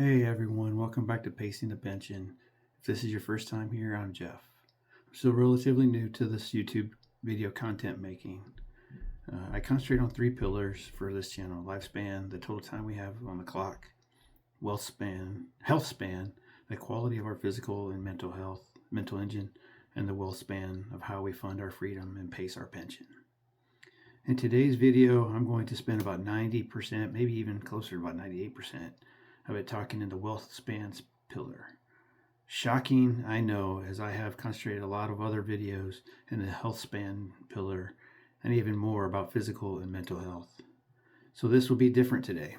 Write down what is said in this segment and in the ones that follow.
Hey everyone, welcome back to Pacing the Pension. If this is your first time here, I'm Jeff. I'm still relatively new to this YouTube video content making. I concentrate on three pillars for this channel: lifespan, the total time we have on the clock; wealth span, health span, the quality of our physical and mental health, mental engine; and the wealth span of how we fund our freedom and pace our pension. In today's video, I'm going to spend about 90%, maybe even closer to about 98% of it talking in the wealth spans pillar. Shocking, I know, as I have concentrated a lot of other videos in the health span pillar and even more about physical and mental health. So this will be different today.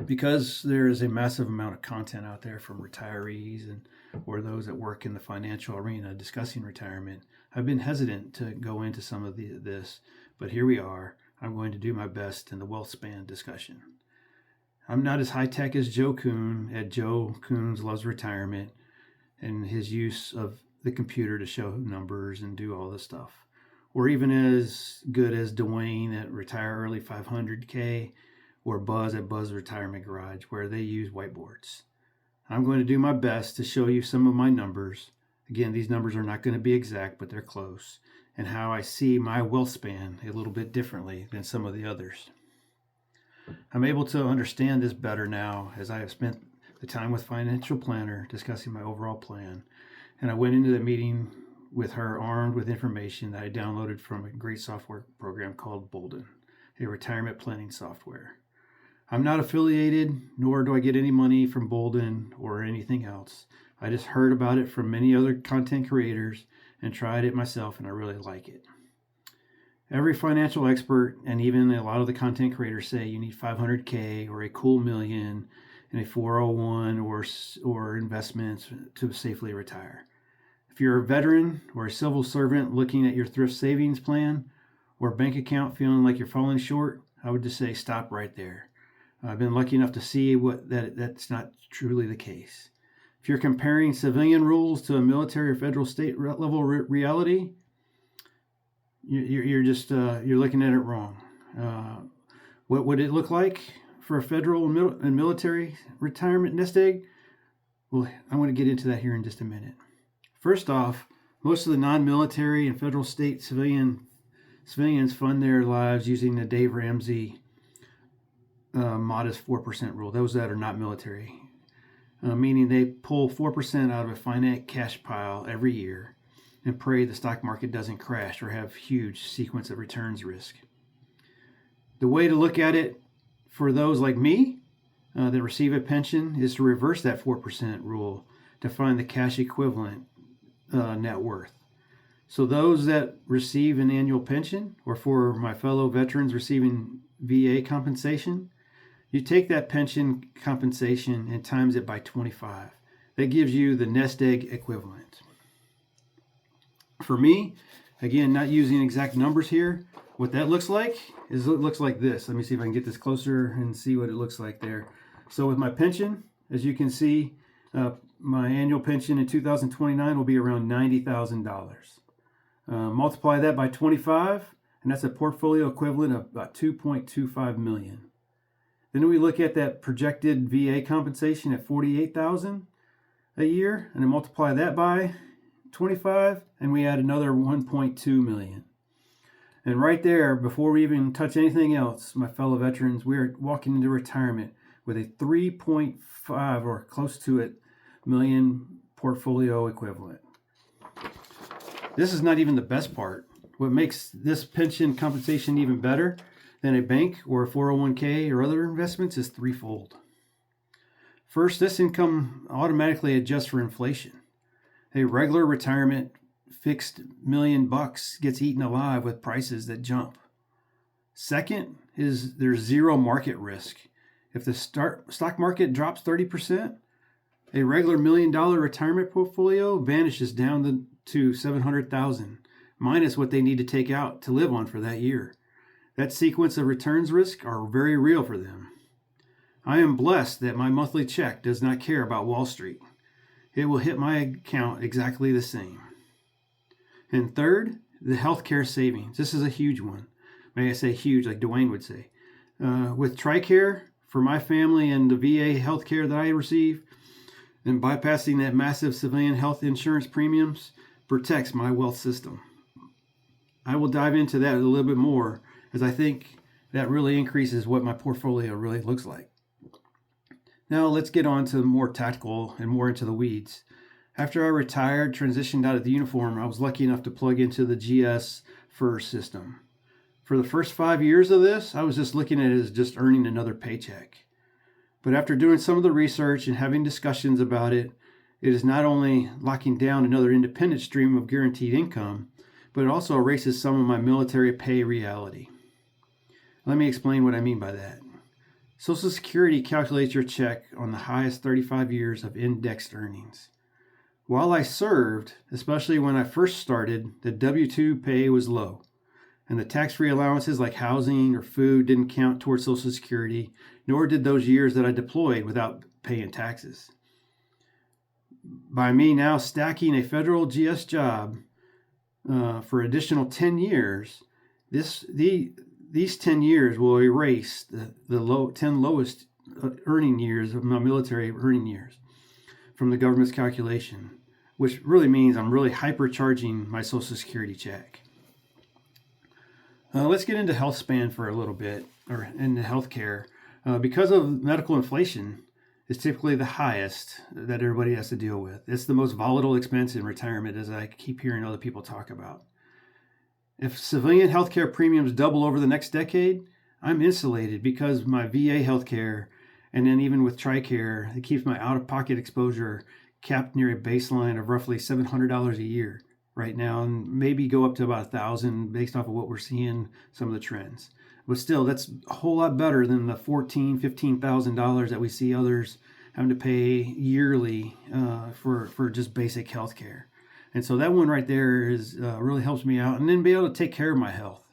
Because there is a massive amount of content out there from retirees or those that work in the financial arena discussing retirement, I've been hesitant to go into some of this, but here we are. I'm going to do my best in the wealth span discussion. I'm not as high-tech as Joe Kuhn at Joe Kuhn's Loves Retirement and his use of the computer to show numbers and do all this stuff, or even as good as Dwayne at Retire Early 500K or Buzz at Buzz Retirement Garage, where they use whiteboards. I'm going to do my best to show you some of my numbers. Again, these numbers are not going to be exact, but they're close, and how I see my wealth span a little bit differently than some of the others. I'm able to understand this better now as I have spent the time with financial planner discussing my overall plan, and I went into the meeting with her armed with information that I downloaded from a great software program called Boldin, a retirement planning software. I'm not affiliated, nor do I get any money from Boldin or anything else. I just heard about it from many other content creators and tried it myself, and I really like it. Every financial expert and even a lot of the content creators say you need 500K or a cool million in a 401 or investments to safely retire. If you're a veteran or a civil servant looking at your thrift savings plan or bank account feeling like you're falling short, I would just say stop right there. I've been lucky enough to see that's not truly the case. If you're comparing civilian rules to a military or federal state level reality, you're looking at it wrong. What would it look like for a federal and military retirement nest egg? Well, I'm going to get into that here in just a minute. First off, most of the non-military and federal state civilians fund their lives using the Dave Ramsey modest 4% rule. Those that are not military, meaning they pull 4% out of a finite cash pile every year and pray the stock market doesn't crash or have huge sequence of returns risk. The way to look at it for those like me that receive a pension is to reverse that 4% rule to find the cash equivalent net worth. So those that receive an annual pension, or for my fellow veterans receiving VA compensation, you take that pension compensation and times it by 25. That gives you the nest egg equivalent. For me, again, not using exact numbers here, what that looks like is it looks like this. Let me see if I can get this closer and see what it looks like there. So with my pension, as you can see, my annual pension in 2029 will be around $90,000. Multiply that by 25, and that's a portfolio equivalent of about 2.25 million. Then we look at that projected VA compensation at $48,000 a year, and then multiply that by 25, and we add another 1.2 million. And right there, before we even touch anything else, my fellow veterans, we're walking into retirement with a 3.5 or close to it million portfolio equivalent. This is not even the best part. What makes this pension compensation even better than a bank or a 401k or other investments is threefold. First, this income automatically adjusts for inflation. A regular retirement fixed $1 million gets eaten alive with prices that jump. Second is there's zero market risk. If the stock market drops 30%, a regular $1 million retirement portfolio vanishes down to $700,000, minus what they need to take out to live on for that year. That sequence of returns risk are very real for them. I am blessed that my monthly check does not care about Wall Street. It will hit my account exactly the same. And third, the healthcare savings. This is a huge one. May I say huge, like Dwayne would say. With TRICARE, for my family and the VA health care that I receive, and bypassing that massive civilian health insurance premiums protects my wealth system. I will dive into that a little bit more, as I think that really increases what my portfolio really looks like. Now let's get on to more tactical and more into the weeds. After I retired, transitioned out of the uniform, I was lucky enough to plug into the GS FERS system. For the first 5 years of this, I was just looking at it as just earning another paycheck. But after doing some of the research and having discussions about it, it is not only locking down another independent stream of guaranteed income, but it also erases some of my military pay reality. Let me explain what I mean by that. Social Security calculates your check on the highest 35 years of indexed earnings. While I served, especially when I first started, the W-2 pay was low, and the tax-free allowances like housing or food didn't count towards Social Security, nor did those years that I deployed without paying taxes. By me now stacking a federal GS job for additional 10 years, these 10 years will erase the 10 lowest earning years of my military earning years from the government's calculation, which really means I'm really hypercharging my Social Security check. Let's get into health span for a little bit, or into healthcare. Because of medical inflation, it's typically the highest that everybody has to deal with. It's the most volatile expense in retirement, as I keep hearing other people talk about. If civilian healthcare premiums double over the next decade, I'm insulated because my VA healthcare, and then even with TRICARE, it keeps my out-of-pocket exposure capped near a baseline of roughly $700 a year right now, and maybe go up to about $1,000 based off of what we're seeing, some of the trends. But still, that's a whole lot better than the $14,000, $15,000 that we see others having to pay yearly for just basic health care. And so that one right there is really helps me out, and then be able to take care of my health,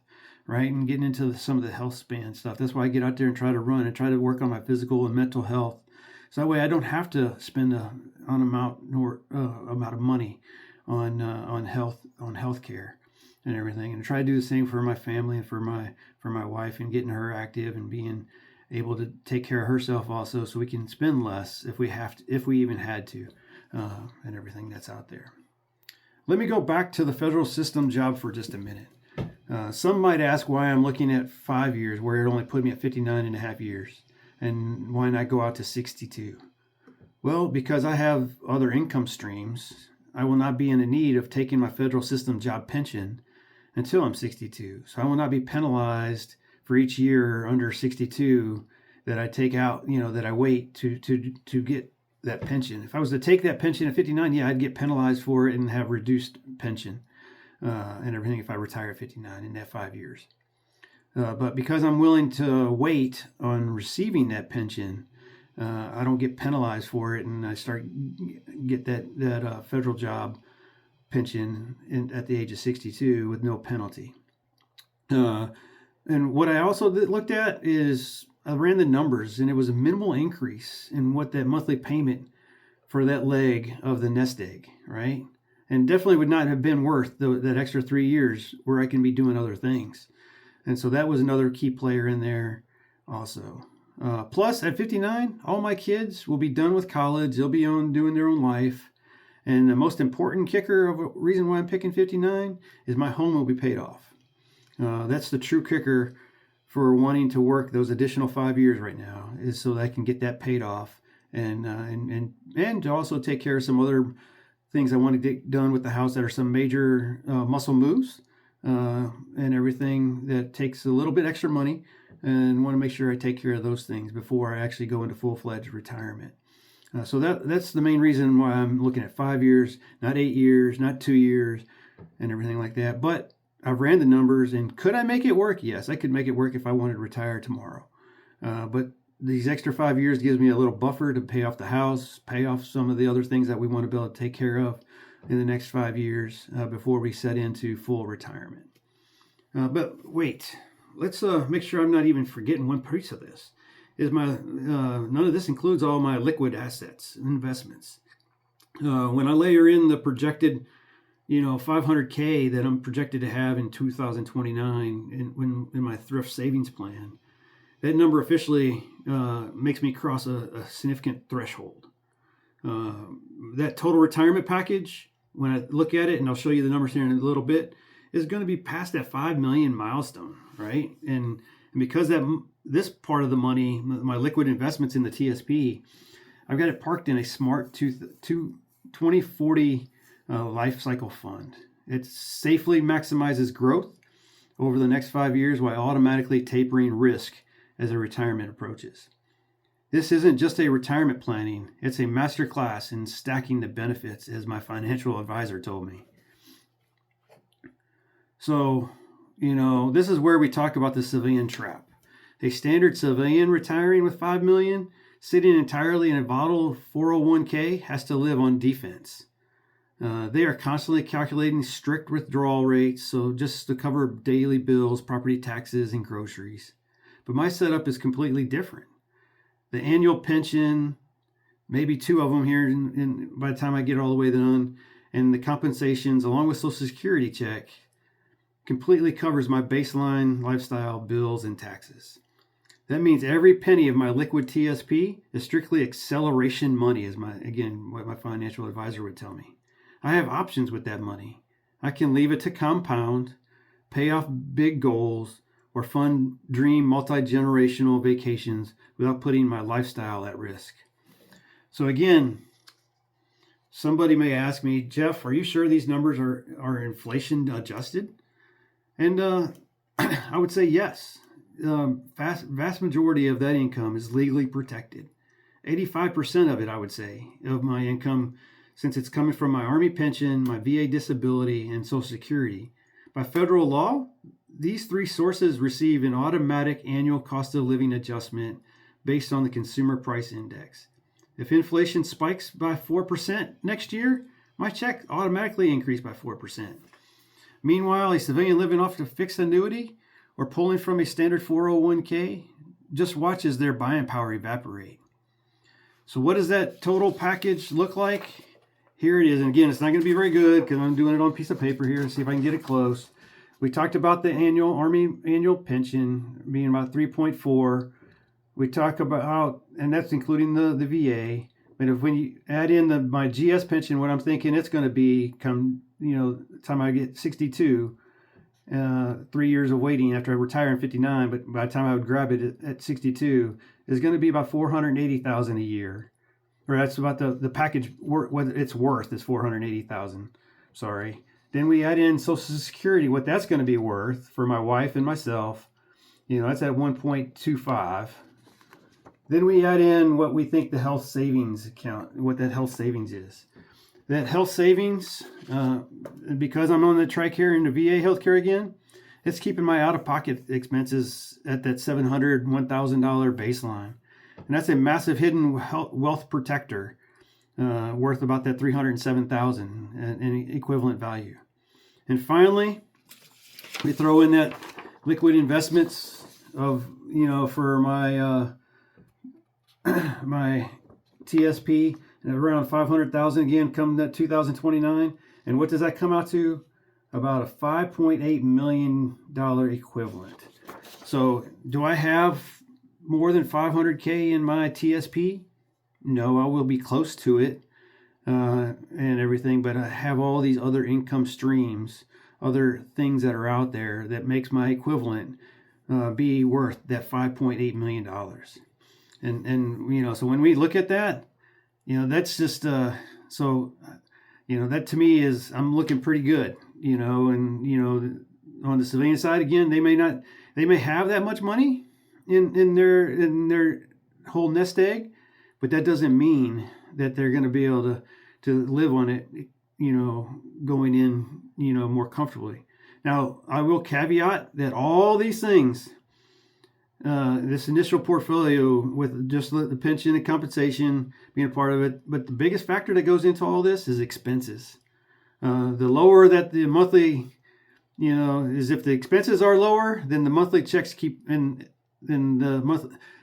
right? And getting into some of the health span stuff. That's why I get out there and try to run and try to work on my physical and mental health. So that way I don't have to spend an amount of money on health care and everything. And try to do the same for my family and for my wife, and getting her active and being able to take care of herself also, so we can spend less if we even had to, and everything that's out there. Let me go back to the federal system job for just a minute. Some might ask why I'm looking at 5 years, where it only put me at 59 and a half years, and why not go out to 62? Well, because I have other income streams, I will not be in the need of taking my federal system job pension until I'm 62. So I will not be penalized for each year under 62 that I take out, that I wait to get that pension. If I was to take that pension at 59, yeah, I'd get penalized for it and have reduced pension and everything if I retire at 59 in that 5 years. But because I'm willing to wait on receiving that pension, I don't get penalized for it, and I get that federal job pension at the age of 62 with no penalty. And what I also looked at is I ran the numbers, and it was a minimal increase in what that monthly payment for that leg of the nest egg, right? And definitely would not have been worth that extra 3 years where I can be doing other things. And so that was another key player in there also. Plus, at 59, all my kids will be done with college. They'll be doing their own life. And the most important kicker of a reason why I'm picking 59 is my home will be paid off. That's the true kicker for wanting to work those additional 5 years right now, is so that I can get that paid off, and to also take care of some other things I want to get done with the house that are some major muscle moves and everything that takes a little bit extra money, and want to make sure I take care of those things before I actually go into full-fledged retirement. So that's the main reason why I'm looking at 5 years, not 8 years, not 2 years, and everything like that. But I ran the numbers, and could I make it work? Yes, I could make it work if I wanted to retire tomorrow. But these extra 5 years gives me a little buffer to pay off the house, pay off some of the other things that we want to be able to take care of in the next 5 years before we set into full retirement. But wait, let's make sure I'm not even forgetting one piece of this. Is none of this includes all my liquid assets and investments. When I layer in the projected, $500K that I'm projected to have in 2029 in my thrift savings plan, that number officially makes me cross a significant threshold. That total retirement package, when I look at it, and I'll show you the numbers here in a little bit, is going to be past that 5 million milestone, right? And because this part of the money, my liquid investments in the TSP, I've got it parked in a smart 2040 life cycle fund. It safely maximizes growth over the next 5 years while automatically tapering risk as a retirement approaches. This isn't just a retirement planning, it's a masterclass in stacking the benefits, as my financial advisor told me. So, this is where we talk about the civilian trap. A standard civilian retiring with 5 million, sitting entirely in a volatile 401k, has to live on defense. They are constantly calculating strict withdrawal rates, so just to cover daily bills, property taxes, and groceries. But my setup is completely different. The annual pension, maybe 2 of them here by the time I get all the way done, and the compensations along with Social Security check completely covers my baseline lifestyle, bills, and taxes. That means every penny of my liquid TSP is strictly acceleration money, as what my financial advisor would tell me. I have options with that money. I can leave it to compound, pay off big goals, or fund dream multi-generational vacations without putting my lifestyle at risk. So again, somebody may ask me, Jeff, are you sure these numbers are inflation adjusted? And I would say yes. Vast majority of that income is legally protected. 85% of it, I would say, of my income, since it's coming from my Army pension, my VA disability, and Social Security. By federal law, these 3 sources receive an automatic annual cost of living adjustment based on the Consumer Price Index. If inflation spikes by 4% next year, my check automatically increased by 4%. Meanwhile, a civilian living off a fixed annuity or pulling from a standard 401k just watches their buying power evaporate. So what does that total package look like? Here it is. And again, it's not going to be very good because I'm doing it on a piece of paper here and see if I can get it close. We talked about the Army annual pension being about 3.4. We talk about, and that's including the VA. But when you add in my GS pension, what I'm thinking it's going to be come, the time I get 62, 3 years of waiting after I retire in 59, but by the time I would grab it at 62, is going to be about $480,000 a year. Or that's about the package, what it's worth is $480,000. Sorry. Then we add in Social Security, what that's going to be worth for my wife and myself. That's at 1.25. Then we add in what we think the health savings account, what that health savings is. That health savings, because I'm on the TRICARE and the VA healthcare again, it's keeping my out-of-pocket expenses at that $700, $1,000 baseline. And that's a massive hidden wealth protector worth about that $307,000 in equivalent value. And finally, we throw in that liquid investments of, for my my TSP, and around 500,000 again come that 2029. And what does that come out to? About a $5.8 million equivalent. So do I have more than 500K in my TSP? No, I will be close to it and everything, but I have all these other income streams, other things that are out there that makes my equivalent be worth that $5.8 million. And so when we look at that, that's just that to me is, I'm looking pretty good, and on the civilian side, again, they may have that much money in their whole nest egg, but that doesn't mean that they're going to be able to live on it, going in, more comfortably. Now, I will caveat that all these things, this initial portfolio with just the pension and compensation being a part of it, but the biggest factor that goes into all this is expenses. The lower that the monthly, is if the expenses are lower, then the monthly checks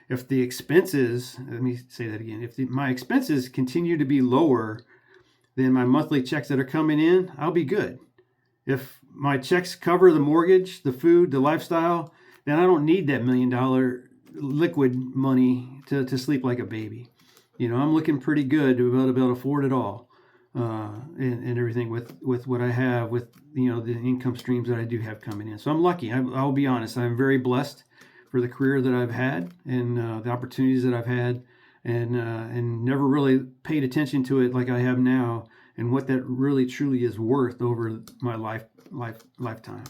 if the expenses, let me say that again, if my expenses continue to be lower than my monthly checks that are coming in, I'll be good. If my checks cover the mortgage, the food, the lifestyle, then I don't need that $1 million liquid money to sleep like a baby. I'm looking pretty good to be able to afford it all, and everything with what I have, with the income streams that I do have coming in. So I'm lucky. I'll be honest. I'm very blessed for the career that I've had, and the opportunities that I've had, and never really paid attention to it like I have now, and what that really truly is worth over my lifetime.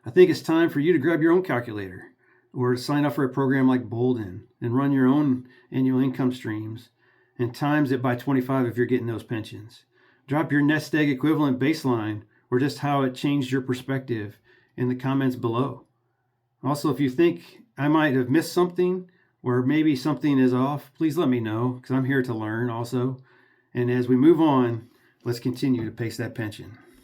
I think it's time for you to grab your own calculator, or to sign up for a program like Boldin and run your own annual income streams and times it by 25 if you're getting those pensions. Drop your nest egg equivalent baseline, or just how it changed your perspective, in the comments below. Also, if you think I might have missed something, or maybe something is off, please let me know, because I'm here to learn also. And as we move on, let's continue to pace that pension.